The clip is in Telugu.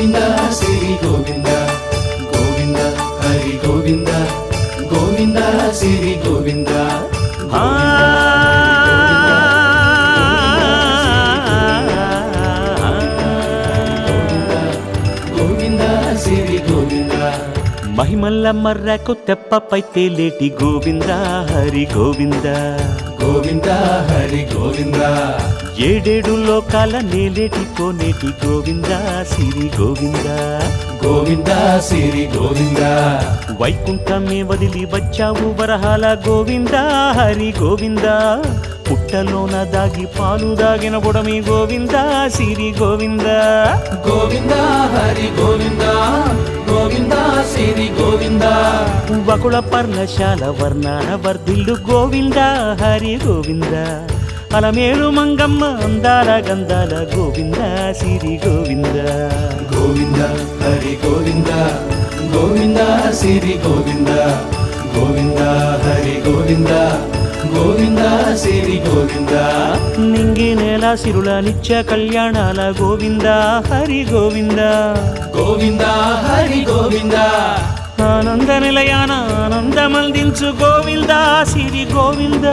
గోవింద శ్రీ గోవింద గోవింద హరి గోవింద గోవింద శ్రీ గోవింద గోవింద శ్రీ గోవింద మహిమల్ల మర్రకు తెప్పపై తేలేటి గోవింద హరి గోవింద గోవింద హరి గోవింద ఏడేడు లోకాల నేలేటి కోనేటి గోవింద శ్రీ గోవింద గోవింద శ్రీ గోవింద వైకుంఠమే వదిలి వచ్చావు వరహాల గోవింద హరి గోవింద పుట్టలోన దాగి పాలు దాగిన బుడమి గోవింద శ్రీ గోవింద గోవింద హరి గోవింద గోవింద శ్రీ గోవింద వకుళ పర్ణశాల వర్ణాన వర్ధిల్లు గోవింద హరి గోవింద అలమేలు మంగమ్మ అందాల గంధాల గోవింద శ్రీ గోవింద గోవింద హరి గోవింద గోవింద శ్రీ గోవింద గోవింద హరి గోవింద గోవింద శ్రీ గోవింద నింగి నేల సిరుల నిత్య కళ్యాణాల గోవింద హరి గోవింద గోవింద హరి గోవింద ఆనంద నిలయాన ఆనందమందించు గోవింద శ్రీ గోవింద